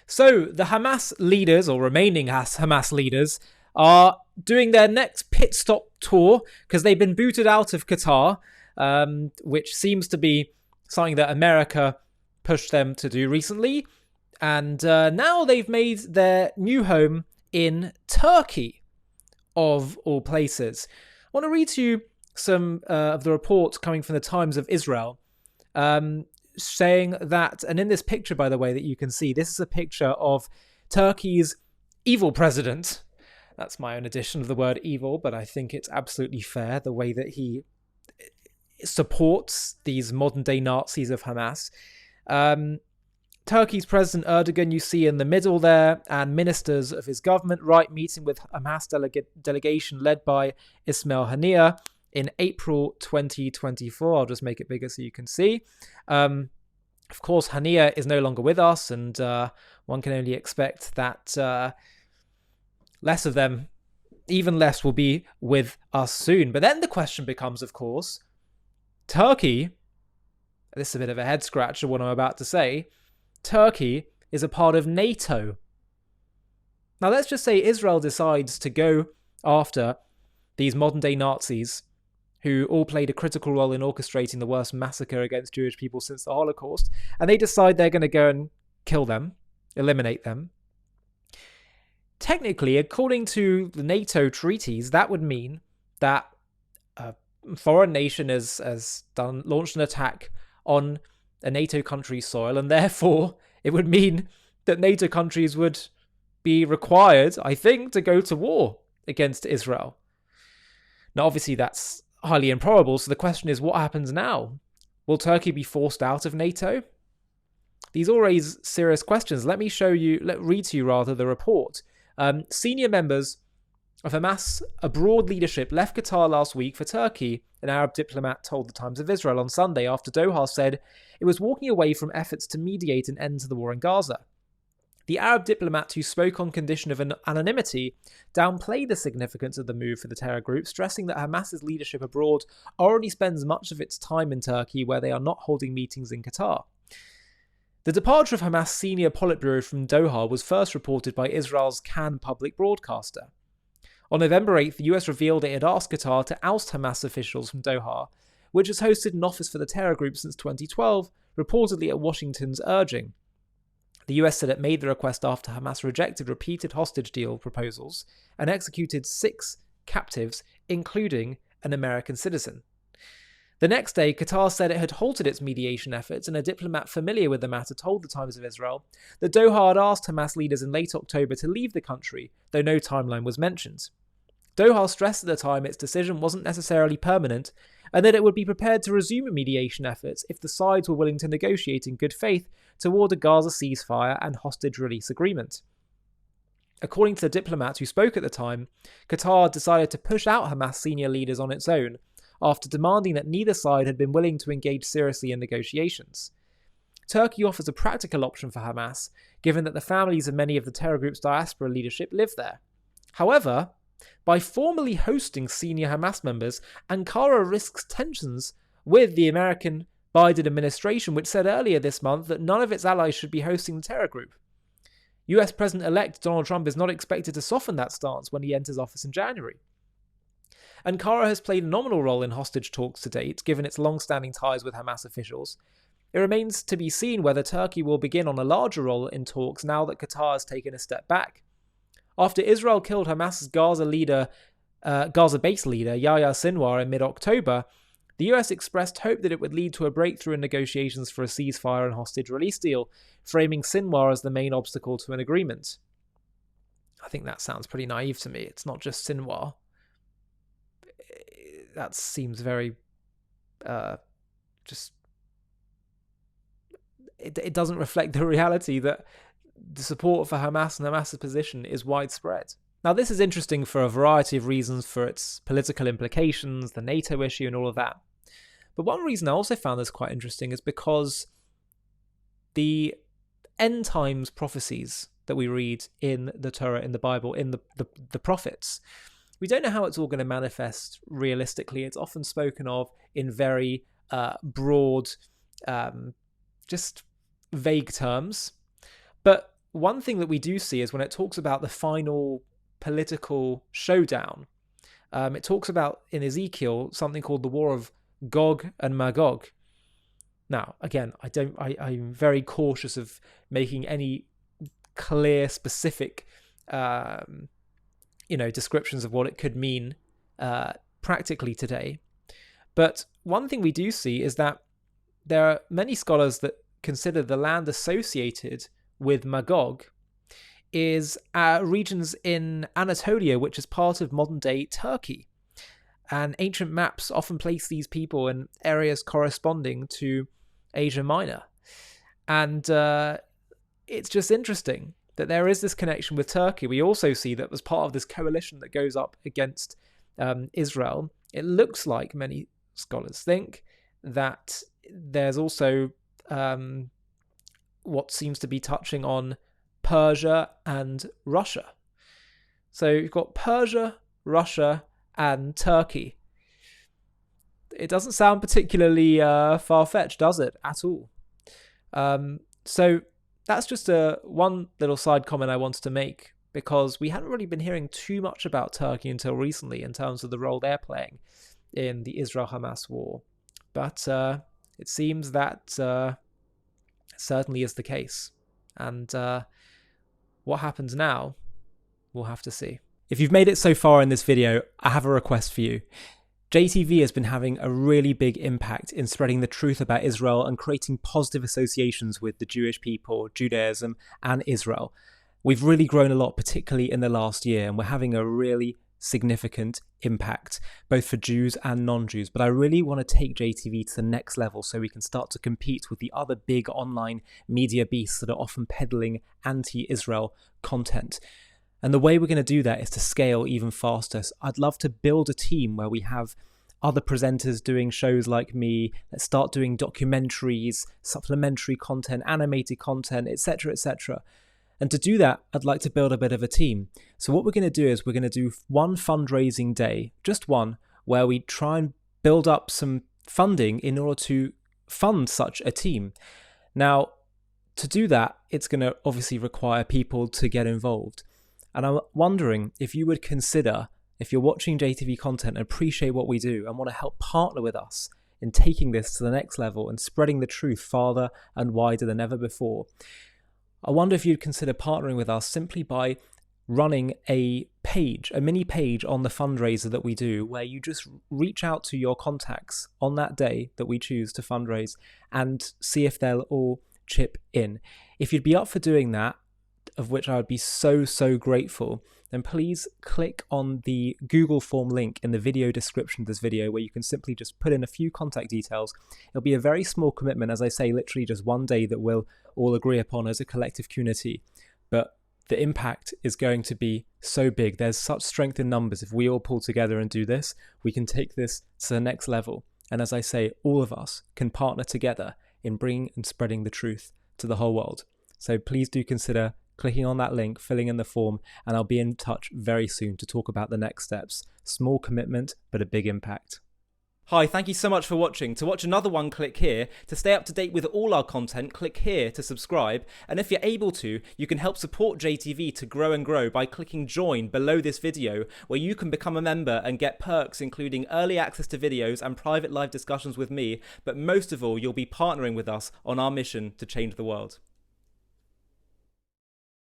So the Hamas leaders, or remaining Hamas leaders, are doing their next pit stop tour because they've been booted out of Qatar, which seems to be something that America pushed them to do recently. And now they've made their new home in Turkey, of all places. I want to read to you some of the reports coming from the Times of Israel, saying that, and in this picture, by the way, that you can see, this is a picture of Turkey's evil president. That's my own addition of the word evil, but I think it's absolutely fair the way that he supports these modern-day Nazis of Hamas. Turkey's President Erdogan, you see in the middle there, and ministers of his government, right, meeting with Hamas delegation led by Ismail Haniyeh in April 2024. I'll just make it bigger so you can see. Of course, Haniyeh is no longer with us, and one can only expect that less of them, even less, will be with us soon. But then the question becomes, of course, Turkey, this is a bit of a head scratcher, what I'm about to say, Turkey is a part of NATO. Now let's just say Israel decides to go after these modern-day Nazis who all played a critical role in orchestrating the worst massacre against Jewish people since the Holocaust, and they decide they're going to go and kill them, eliminate them. Technically, according to the NATO treaties, that would mean that a foreign nation has launched an attack on a NATO country's soil, and therefore it would mean that NATO countries would be required, I think, to go to war against Israel. Now, obviously, that's highly improbable, so the question is, what happens now? Will Turkey be forced out of NATO? These all raise serious questions. Let me read to you the report. Senior members of Hamas abroad leadership left Qatar last week for Turkey, an Arab diplomat told the Times of Israel on Sunday, after Doha said it was walking away from efforts to mediate an end to the war in Gaza. The Arab diplomat, who spoke on condition of anonymity, downplayed the significance of the move for the terror group, stressing that Hamas's leadership abroad already spends much of its time in Turkey, where they are not holding meetings in Qatar. The departure of Hamas senior Politburo from Doha was first reported by Israel's Kan public broadcaster. On November 8th, the US revealed it had asked Qatar to oust Hamas officials from Doha, which has hosted an office for the terror group since 2012, reportedly at Washington's urging. The US said it made the request after Hamas rejected repeated hostage deal proposals and executed 6 captives, including an American citizen. The next day, Qatar said it had halted its mediation efforts, and a diplomat familiar with the matter told the Times of Israel that Doha had asked Hamas leaders in late October to leave the country, though no timeline was mentioned. Doha stressed at the time its decision wasn't necessarily permanent, and that it would be prepared to resume mediation efforts if the sides were willing to negotiate in good faith toward a Gaza ceasefire and hostage release agreement. According to the diplomat who spoke at the time, Qatar decided to push out Hamas senior leaders on its own, after demanding that neither side had been willing to engage seriously in negotiations. Turkey offers a practical option for Hamas, given that the families of many of the terror group's diaspora leadership live there. However, by formally hosting senior Hamas members, Ankara risks tensions with the American Biden administration, which said earlier this month that none of its allies should be hosting the terror group. US President-elect Donald Trump is not expected to soften that stance when he enters office in January. Ankara has played a nominal role in hostage talks to date, given its long-standing ties with Hamas officials. It remains to be seen whether Turkey will begin on a larger role in talks now that Qatar has taken a step back. After Israel killed Hamas's Gaza-based leader Yahya Sinwar in mid-October, the US expressed hope that it would lead to a breakthrough in negotiations for a ceasefire and hostage release deal, framing Sinwar as the main obstacle to an agreement. I think that sounds pretty naive to me. It's not just Sinwar. That seems very, it doesn't reflect the reality that the support for Hamas and Hamas's position is widespread. Now, this is interesting for a variety of reasons, for its political implications, the NATO issue, and all of that. But one reason I also found this quite interesting is because the end times prophecies that we read in the Torah, in the Bible, in the prophets, we don't know how it's all going to manifest realistically. It's often spoken of in very broad, just vague terms. But one thing that we do see is when it talks about the final political showdown, it talks about in Ezekiel something called the war of Gog and Magog. Now, again, I'm very cautious of making any clear, specific, descriptions of what it could mean practically today. But one thing we do see is that there are many scholars that consider the land associated with Magog is regions in Anatolia, which is part of modern-day Turkey. And ancient maps often place these people in areas corresponding to Asia Minor. And it's just interesting that there is this connection with Turkey. We also see that as part of this coalition that goes up against Israel, it looks like many scholars think that there's also what seems to be touching on Persia and Russia. So you've got Persia, Russia, and Turkey. It doesn't sound particularly far-fetched, does it? At all. So that's just one little side comment I wanted to make, because we hadn't really been hearing too much about Turkey until recently in terms of the role they're playing in the Israel-Hamas war. But it seems that certainly is the case. And what happens now, we'll have to see. If you've made it so far in this video, I have a request for you. JTV has been having a really big impact in spreading the truth about Israel and creating positive associations with the Jewish people, Judaism, and Israel. We've really grown a lot, particularly in the last year, and we're having a really significant impact, both for Jews and non-Jews. But I really want to take JTV to the next level so we can start to compete with the other big online media beasts that are often peddling anti-Israel content. And the way we're going to do that is to scale even faster. So I'd love to build a team where we have other presenters doing shows like me, that start doing documentaries, supplementary content, animated content, etc., etc. And to do that, I'd like to build a bit of a team. So what we're going to do is we're going to do one fundraising day, just one, where we try and build up some funding in order to fund such a team. Now, to do that, it's going to obviously require people to get involved. And I'm wondering if you would consider, if you're watching JTV content and appreciate what we do and want to help partner with us in taking this to the next level and spreading the truth farther and wider than ever before, I wonder if you'd consider partnering with us simply by running a mini page on the fundraiser that we do, where you just reach out to your contacts on that day that we choose to fundraise and see if they'll all chip in. If you'd be up for doing that, of which I would be so grateful, then please click on the Google form link in the video description of this video, where you can simply just put in a few contact details. It'll be a very small commitment, as I say, literally just one day that we'll all agree upon as a collective community. But the impact is going to be so big. There's such strength in numbers. If we all pull together and do this, we can take this to the next level. And as I say, all of us can partner together in bringing and spreading the truth to the whole world. So please do consider clicking on that link, filling in the form, and I'll be in touch very soon to talk about the next steps. Small commitment, but a big impact. Hi, thank you so much for watching. To watch another one, click here. To stay up to date with all our content, click here to subscribe. And if you're able to, you can help support JTV to grow and grow by clicking join below this video, where you can become a member and get perks including early access to videos and private live discussions with me. But most of all, you'll be partnering with us on our mission to change the world.